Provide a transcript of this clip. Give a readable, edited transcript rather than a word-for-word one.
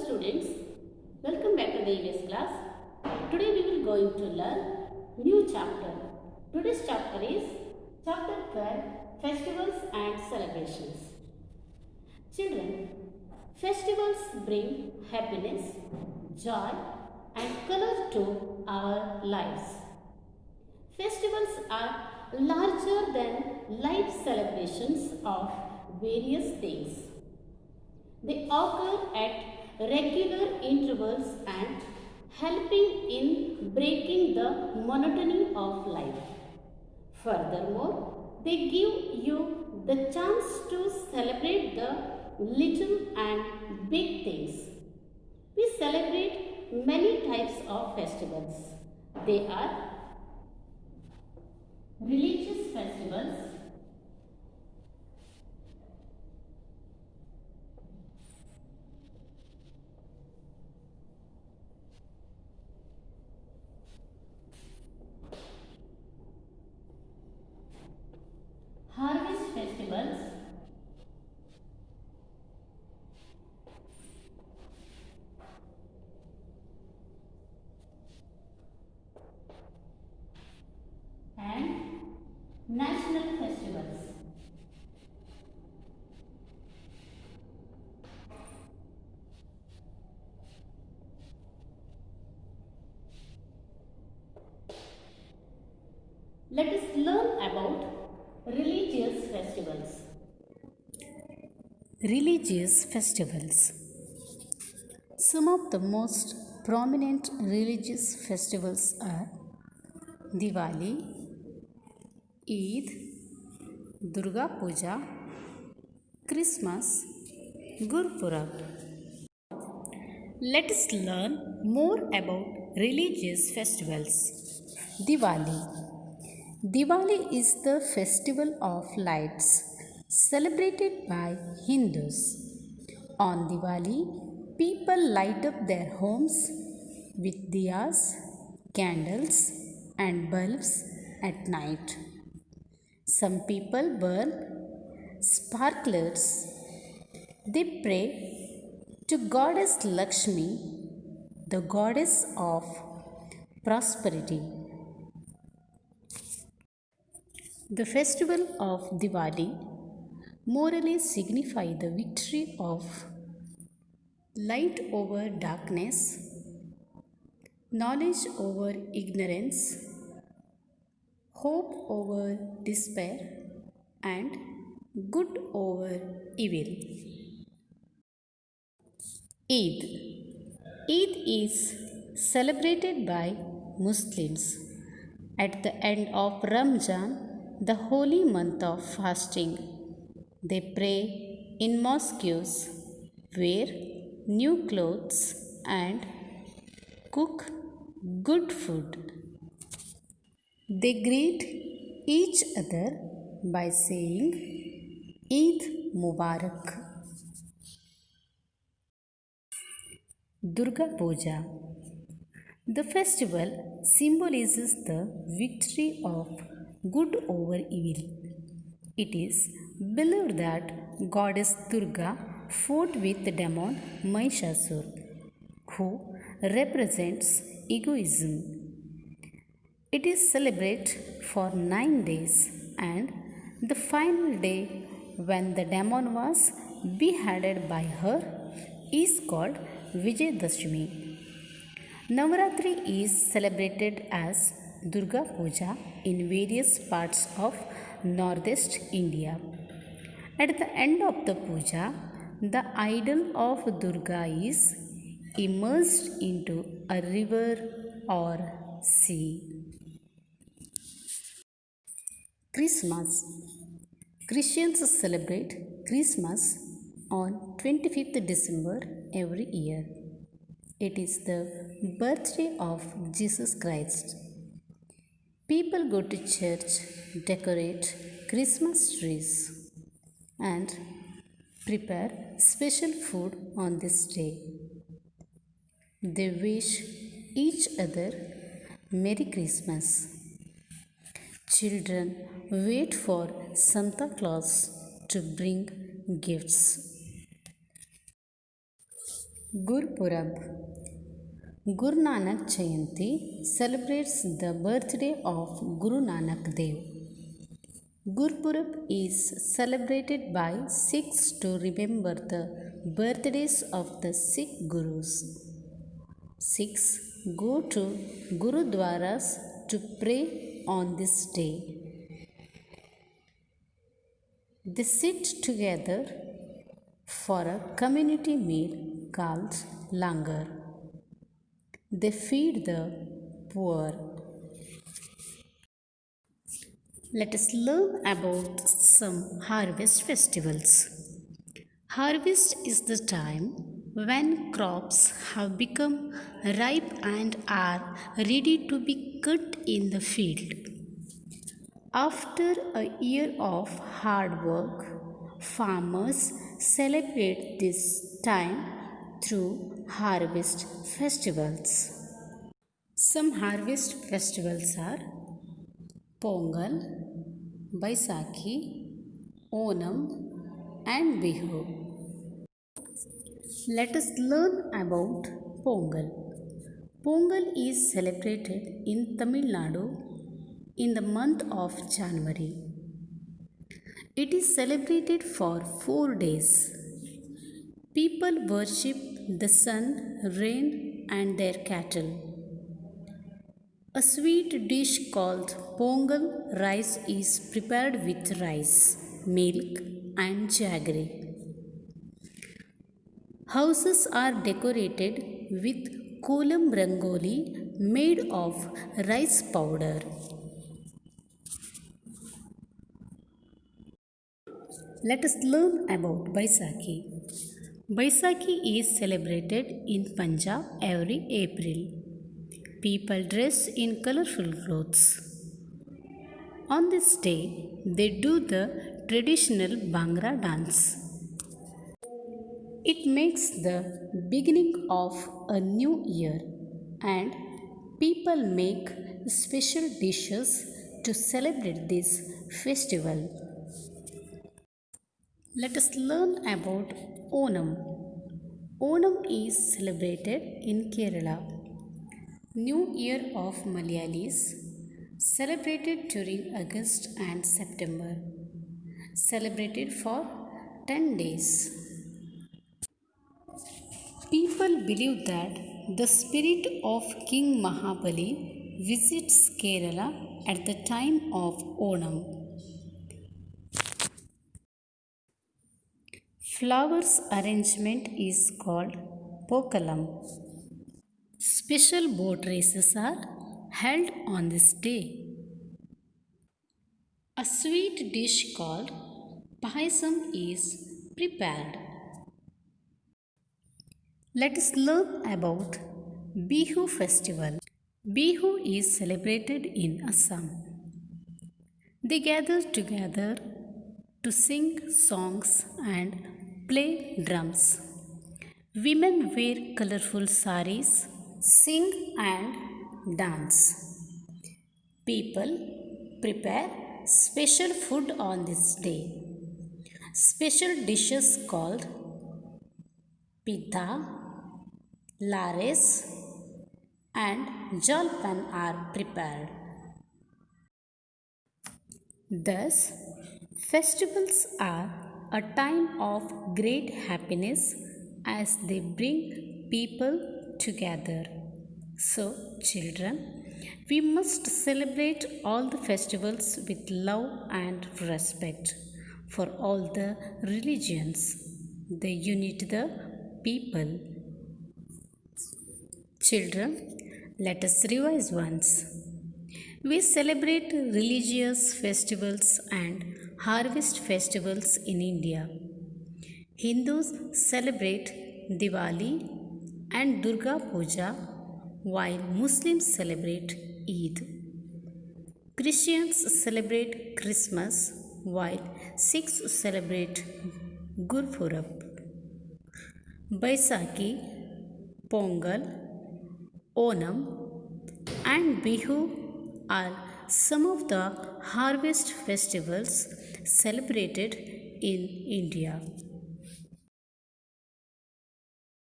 students, welcome back to the EVS class. Today we will going to learn new chapter. Today's chapter is chapter 12, Festivals and Celebrations. Children, festivals bring happiness, joy and color to our lives. Festivals are larger than life celebrations of various things. They occur at regular intervals and helping in breaking the monotony of life. Furthermore, they give you the chance to celebrate the little and big things. We celebrate many types of festivals. They are religious festivals, harvest festivals, and national festivals. Let us learn about religious festivals. Religious festivals. Some of the most prominent religious festivals are Diwali, Eid, Durga Puja, Christmas, Gurpurab. Let us learn more about religious festivals. Diwali. Diwali is the festival of lights celebrated by Hindus. On Diwali, people light up their homes with diyas, candles, and bulbs at night. Some people burn sparklers. They pray to Goddess Lakshmi, the goddess of prosperity. The festival of Diwali morally signify the victory of light over darkness, knowledge over ignorance, hope over despair, and good over evil. Eid. Eid is celebrated by Muslims at the end of Ramadan, the holy month of fasting. They pray in mosques, wear new clothes, and cook good food. They greet each other by saying Eid Mubarak. Durga Puja. The festival symbolizes the victory of good over evil. It is believed that goddess Durga fought with the demon Mahishasur, who represents egoism. It is celebrated for 9 days, and the final day, when the demon was beheaded by her, is called Vijayadashmi. Navaratri is celebrated as Durga Puja in various parts of northeast India. At the end of the puja, the idol of Durga is immersed into a river or sea. Christmas. Christians celebrate Christmas on 25th December every year. It is the birthday of Jesus Christ. People go to church, decorate Christmas trees, and prepare special food on this day. They wish each other Merry Christmas. Children wait for Santa Claus to bring gifts. Gurpurab. Guru Nanak Jayanti celebrates the birthday of Guru Nanak Dev. Gurpurab is celebrated by Sikhs to remember the birthdays of the Sikh Gurus. Sikhs go to Gurudwaras to pray on this day. They sit together for a community meal called langar. They feed the poor. Let us learn about some harvest festivals. Harvest is the time when crops have become ripe and are ready to be cut in the field. After a year of hard work, farmers celebrate this time through harvest festivals. Some harvest festivals are Pongal, Baisakhi, Onam, and Bihu. Let us learn about Pongal. Pongal is celebrated in Tamil Nadu in the month of January. It is celebrated for 4 days. People worship the sun, rain, and their cattle. A sweet dish called Pongal rice is prepared with rice, milk, and jaggery. Houses are decorated with kolam rangoli made of rice powder. Let us learn about Baisakhi. Baisakhi is celebrated in Punjab every April. People dress in colorful clothes. On this day, they do the traditional Bhangra dance. It makes the beginning of a new year, and people make special dishes to celebrate this festival. Let us learn about Onam. Onam is celebrated in Kerala. New Year of Malayalis, celebrated during August and September. Celebrated for 10 days. People believe that the spirit of King Mahabali visits Kerala at the time of Onam. Flowers arrangement is called Pokalam. Special boat races are held on this day. A sweet dish called Payasam is prepared. Let us learn about Bihu festival. Bihu is celebrated in Assam. They gather together to sing songs and play drums. Women wear colorful saris, sing and dance. People prepare special food on this day. Special dishes called Pitha, Lares, and Jalpan are prepared. Thus, festivals are a time of great happiness as they bring people together. So, children, we must celebrate all the festivals with love and respect for all the religions. They unite the people. Children, let us revise once. We celebrate religious festivals and harvest festivals in India. Hindus celebrate Diwali and Durga Puja, while Muslims celebrate Eid. Christians celebrate Christmas, while Sikhs celebrate Gurpurab. Baisakhi, Pongal, Onam, and Bihu are some of the harvest festivals celebrated in India.